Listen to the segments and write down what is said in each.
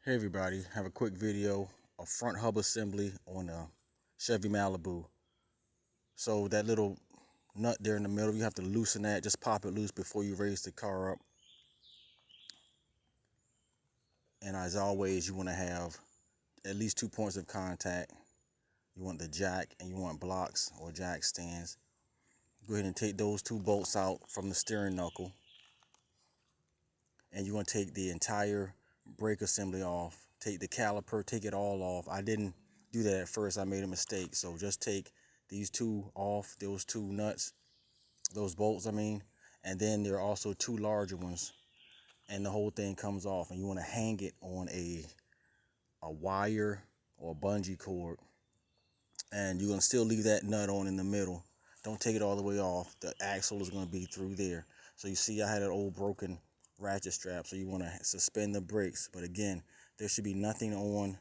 Hey everybody, have a quick video of front hub assembly on a Chevy Malibu. So that little nut there in the middle, you have to loosen that, just pop it loose before you raise the car up. And as always, you want to have at least 2 points of contact. You want the jack and you want blocks or jack stands. Go ahead and take those 2 bolts out from the steering knuckle. And you're going to take the entire brake assembly off. Take the caliper, take it all off. I didn't do that at first. I made a mistake. So just take these 2 off, those 2 nuts, those bolts, and then there are also 2 larger ones, and the whole thing comes off. And you want to hang it on a wire or a bungee cord, and you're going to still leave that nut on in the middle. Don't take it all the way off. The axle is going to be through there. So you see I had an old broken ratchet strap, so you want to suspend the brakes. But again, there should be nothing on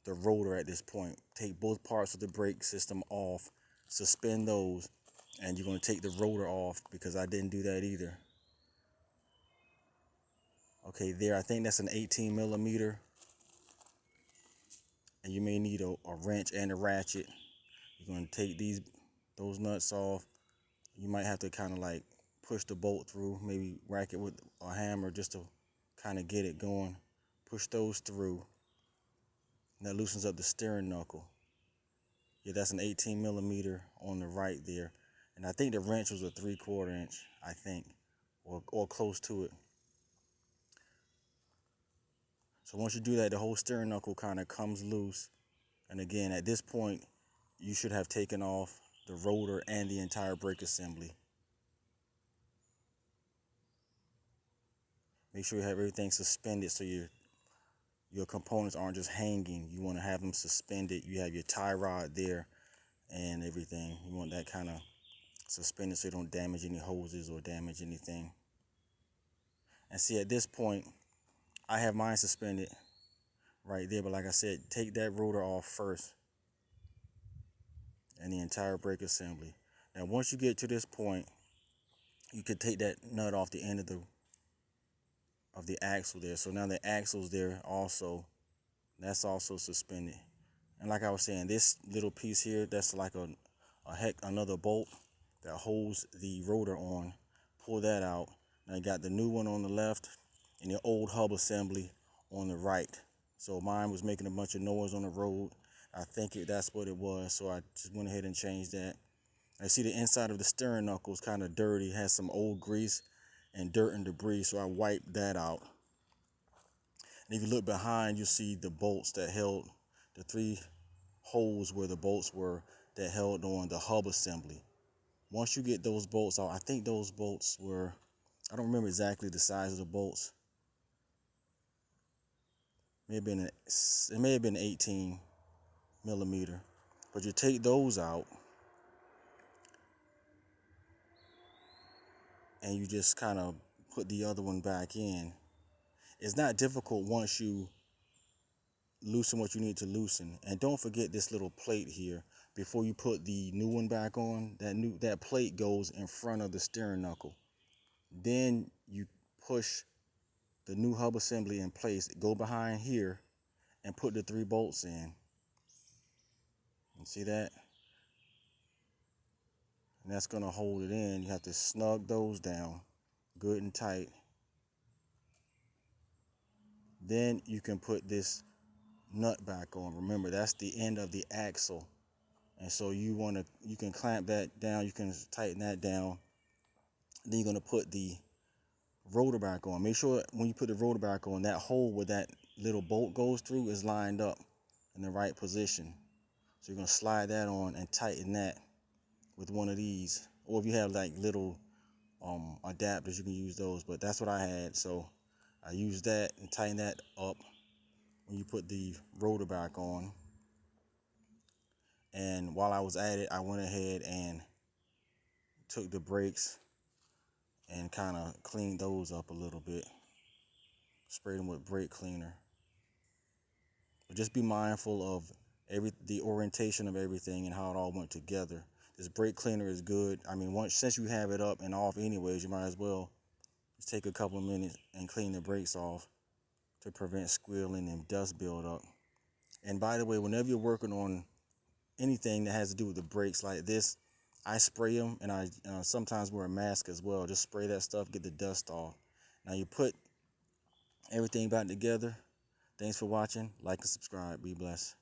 the rotor at this point. Take both parts of the brake system off, suspend those, and you're going to take the rotor off, because I didn't do that either. Okay, there, I think that's an 18 millimeter, and you may need a wrench and a ratchet. You're going to take those nuts off. You might have to kind of like push the bolt through, maybe rack it with a hammer just to kind of get it going. Push those through. And that loosens up the steering knuckle. Yeah, that's an 18 millimeter on the right there. And I think the wrench was a 3/4 inch, I think, or close to it. So once you do that, the whole steering knuckle kind of comes loose. And again, at this point, you should have taken off the rotor and the entire brake assembly. Make sure you have everything suspended so your components aren't just hanging. You want to have them suspended. You have your tie rod there and everything. You want that kind of suspended so you don't damage any hoses or damage anything. And see, at this point, I have mine suspended right there. But like I said, take that rotor off first and the entire brake assembly. Now, once you get to this point, you could take that nut off the end of the axle there. So now the axle's there also. That's also suspended. And like I was saying, this little piece here, that's like another bolt that holds the rotor on. Pull that out. Now you got the new one on the left and the old hub assembly on the right. So mine was making a bunch of noise on the road. I think that's what it was. So I just went ahead and changed that. I see the inside of the steering knuckle is kind of dirty. It has some old grease and dirt and debris. So I wiped that out. And if you look behind, you see the bolts that held the 3 holes where the bolts were that held on the hub assembly. Once you get those bolts out, I think those bolts were, I don't remember exactly the size of the bolts. It may have been 18 millimeter. But you take those out and you just kind of put the other one back in. It's not difficult once you loosen what you need to loosen. And don't forget this little plate here. Before you put the new one back on, that plate goes in front of the steering knuckle. Then you push the new hub assembly in place, go behind here, and put the 3 bolts in. You see that? And that's going to hold it in. You have to snug those down good and tight. Then you can put this nut back on. Remember, that's the end of the axle. And so you can clamp that down, you can tighten that down. Then you're going to put the rotor back on. Make sure when you put the rotor back on, that hole where that little bolt goes through is lined up in the right position. So you're going to slide that on and tighten that with one of these. Or if you have like little adapters, you can use those. But that's what I had. So I used that and tightened that up when you put the rotor back on. And while I was at it, I went ahead and took the brakes and kind of cleaned those up a little bit. Sprayed them with brake cleaner. But just be mindful of the orientation of everything and how it all went together. This brake cleaner is good. I mean, since you have it up and off anyways, you might as well just take a couple of minutes and clean the brakes off. to prevent squealing and dust buildup. And by the way, whenever you're working on anything that has to do with the brakes like this, I spray them, and I sometimes wear a mask as well. Just spray that stuff, get the dust off. Now you put everything back together. Thanks for watching. Like and subscribe. Be blessed.